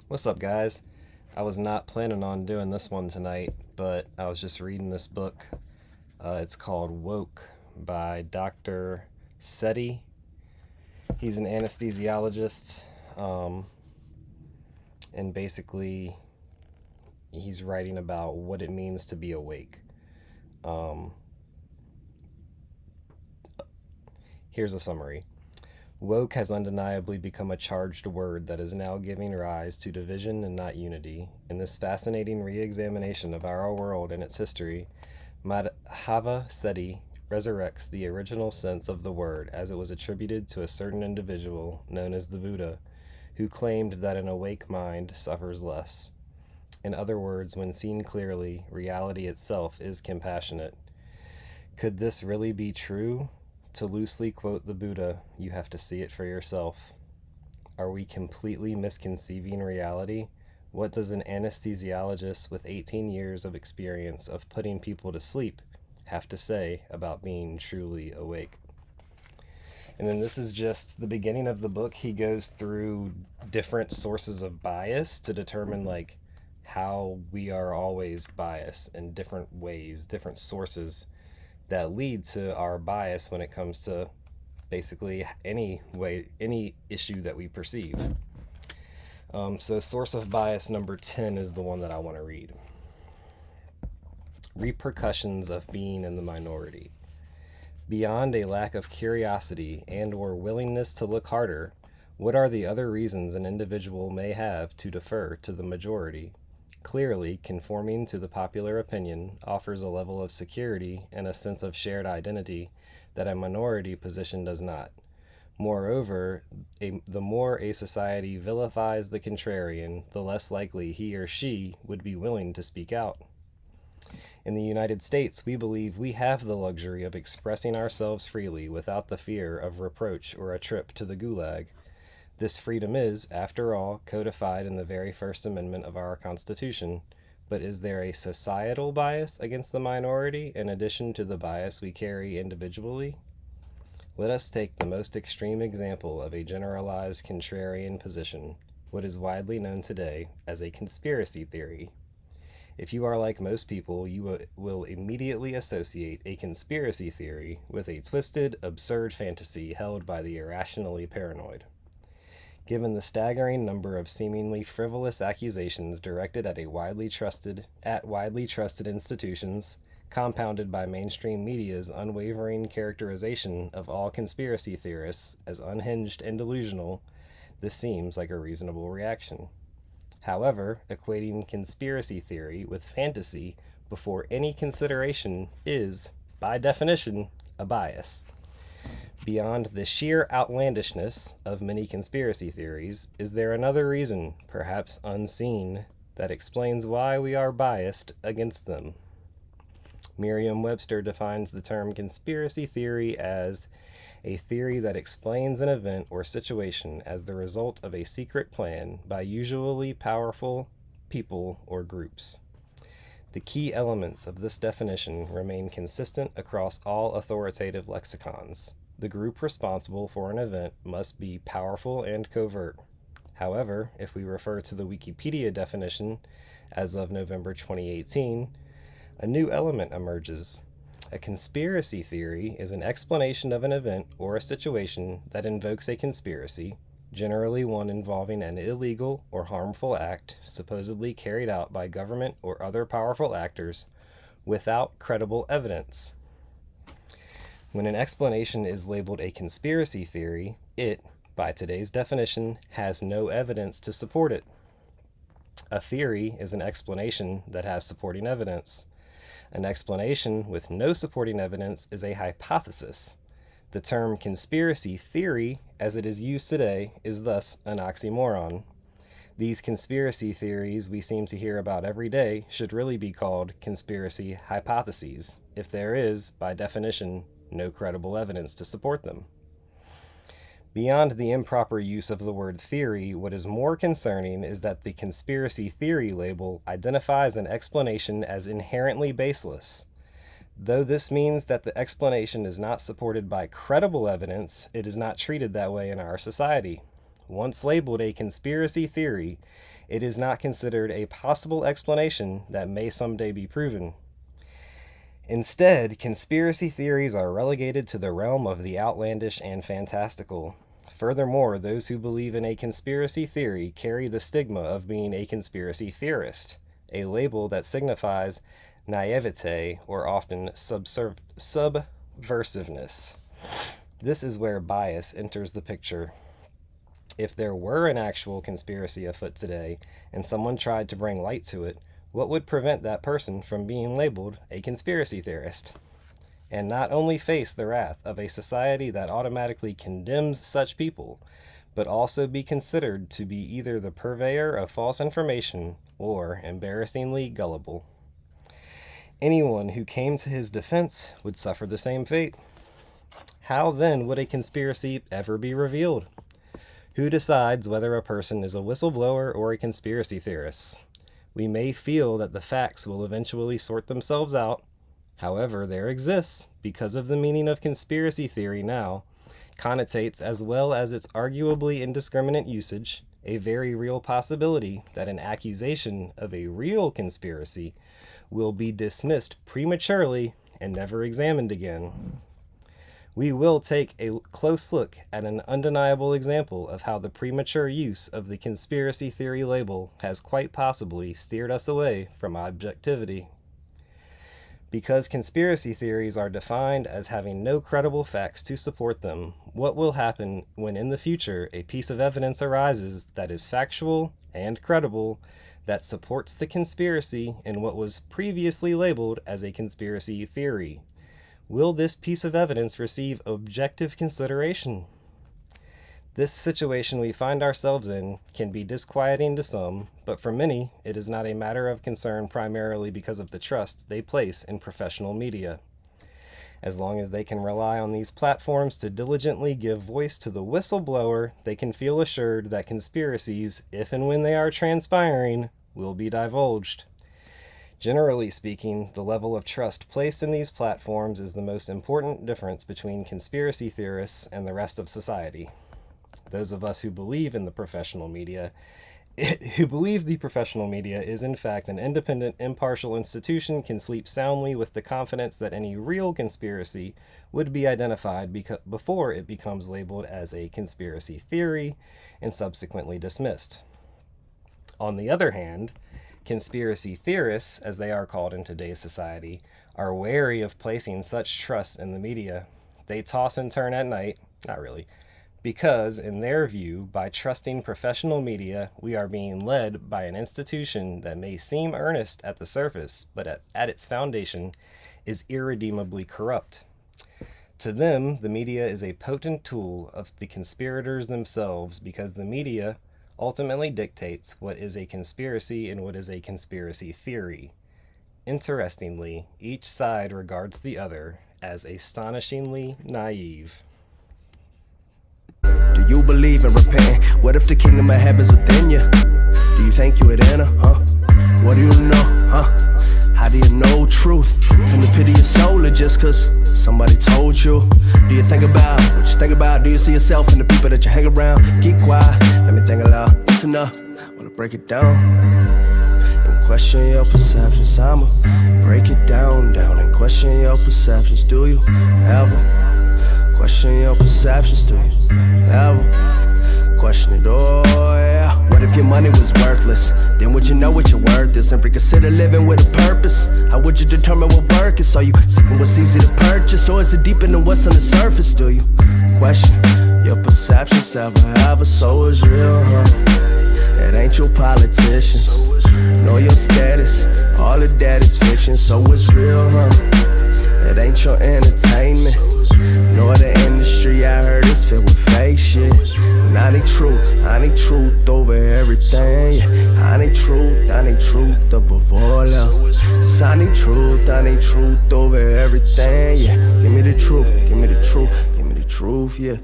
What's up, guys? I was not planning on doing this one tonight, but I was just reading this book. It's called Woke by Dr. Seti. He's an anesthesiologist, um, and basically, he's writing about what it means to be awake. Um, Here's a summary. Woke has undeniably become a charged word that is now giving rise to division and not unity. In this fascinating re examination of our world and its history, Madhava Seti resurrects the original sense of the word as it was attributed to a certain individual known as the Buddha, who claimed that an awake mind suffers less. In other words, when seen clearly, reality itself is compassionate. Could this really be true? To loosely quote the Buddha, you have to see it for yourself. Are we completely misconceiving reality? What does an anesthesiologist with 18 years of experience of putting people to sleep have to say about being truly awake? And then this is just the beginning of the book. He goes through different sources of bias to determine how we are always biased in different ways, different sources that lead to our bias when it comes to basically any issue that we perceive. So source of bias number 10 is the one that I want to read. Repercussions of being in the minority. Beyond a lack of curiosity and or willingness to look harder, what are the other reasons an individual may have to defer to the majority? Clearly, conforming to the popular opinion offers a level of security and a sense of shared identity that a minority position does not. Moreover, the more a society vilifies the contrarian, the less likely he or she would be willing to speak out. In the United States, we believe we have the luxury of expressing ourselves freely without the fear of reproach or a trip to the gulag. This freedom is, after all, codified in the very First Amendment of our Constitution. But is there a societal bias against the minority in addition to the bias we carry individually? Let us take the most extreme example of a generalized contrarian position, what is widely known today as a conspiracy theory. If you are like most people, you will immediately associate a conspiracy theory with a twisted, absurd fantasy held by the irrationally paranoid. Given the staggering number of seemingly frivolous accusations directed at widely trusted institutions, compounded by mainstream media's unwavering characterization of all conspiracy theorists as unhinged and delusional, this seems like a reasonable reaction. However, equating conspiracy theory with fantasy before any consideration is, by definition, a bias. Beyond the sheer outlandishness of many conspiracy theories, is there another reason, perhaps unseen, that explains why we are biased against them? Merriam-Webster defines the term conspiracy theory as a theory that explains an event or situation as the result of a secret plan by usually powerful people or groups. The key elements of this definition remain consistent across all authoritative lexicons. The group responsible for an event must be powerful and covert. However, if we refer to the Wikipedia definition as of November 2018, a new element emerges. A conspiracy theory is an explanation of an event or a situation that invokes a conspiracy, generally one involving an illegal or harmful act supposedly carried out by government or other powerful actors, without credible evidence. When an explanation is labeled a conspiracy theory, it, by today's definition, has no evidence to support it. A theory is an explanation that has supporting evidence. An explanation with no supporting evidence is a hypothesis. The term conspiracy theory, as it is used today, is thus an oxymoron. These conspiracy theories we seem to hear about every day should really be called conspiracy hypotheses, if there is, by definition, no credible evidence to support them. Beyond the improper use of the word theory, what is more concerning is that the conspiracy theory label identifies an explanation as inherently baseless. Though this means that the explanation is not supported by credible evidence, it is not treated that way in our society. Once labeled a conspiracy theory, It is not considered a possible explanation that may someday be proven. Instead, conspiracy theories are relegated to the realm of the outlandish and fantastical. Furthermore, those who believe in a conspiracy theory carry the stigma of being a conspiracy theorist, a label that signifies naivete or often subversiveness. This is where bias enters the picture. If there were an actual conspiracy afoot today and someone tried to bring light to it, what would prevent that person from being labeled a conspiracy theorist? And not only face the wrath of a society that automatically condemns such people, but also be considered to be either the purveyor of false information or embarrassingly gullible. Anyone who came to his defense would suffer the same fate. How then would a conspiracy ever be revealed? Who decides whether a person is a whistleblower or a conspiracy theorist? We may feel that the facts will eventually sort themselves out. However, there exists, because of the meaning of conspiracy theory now, connotates as well as its arguably indiscriminate usage, a very real possibility that an accusation of a real conspiracy will be dismissed prematurely and never examined again. We will take a close look at an undeniable example of how the premature use of the conspiracy theory label has quite possibly steered us away from objectivity. Because conspiracy theories are defined as having no credible facts to support them, what will happen when in the future a piece of evidence arises that is factual and credible, that supports the conspiracy in what was previously labeled as a conspiracy theory? Will this piece of evidence receive objective consideration? This situation we find ourselves in can be disquieting to some, but for many, it is not a matter of concern primarily because of the trust they place in professional media. As long as they can rely on these platforms to diligently give voice to the whistleblower, they can feel assured that conspiracies, if and when they are transpiring, will be divulged. Generally speaking, the level of trust placed in these platforms is the most important difference between conspiracy theorists and the rest of society. Those of us who believe in the professional media, is in fact an independent, impartial institution, can sleep soundly with the confidence that any real conspiracy would be identified before it becomes labeled as a conspiracy theory and subsequently dismissed. On the other hand, conspiracy theorists, as they are called in today's society, are wary of placing such trust in the media. They toss and turn at night, not really, because, in their view, by trusting professional media, we are being led by an institution that may seem earnest at the surface, but at its foundation is irredeemably corrupt. To them, the media is a potent tool of the conspirators themselves, because the media ultimately dictates what is a conspiracy and what is a conspiracy theory. Interestingly, each side regards the other as astonishingly naive. Do you believe in repenting? What if the kingdom of heaven's within you? Do you think you would enter, What do you know, How do you know truth from the pit of your soul, or just cause somebody told you? Do you think about what you think about? Do you see yourself in the people that you hang around? Keep quiet, let me think aloud. Listen up, wanna break it down and question your perceptions. I'ma break it down and question your perceptions. Do you ever question your perceptions? Do you ever question it all? Yeah. What if your money was worthless? Then would you know what your worth is and reconsider living with a purpose? How would you determine what work is? Are you seeking what's easy to purchase, or is it deeper than what's on the surface? Do you question your perceptions? Ever so is real, It ain't your politicians, nor your status. All of that is fiction, so it's real, It ain't your entertainment, nor the industry. I heard it's filled with fake shit. And I need truth over everything, yeah. I need truth above all else. Just I need truth over everything, yeah. Give me the truth, give me the truth, give me the truth, yeah.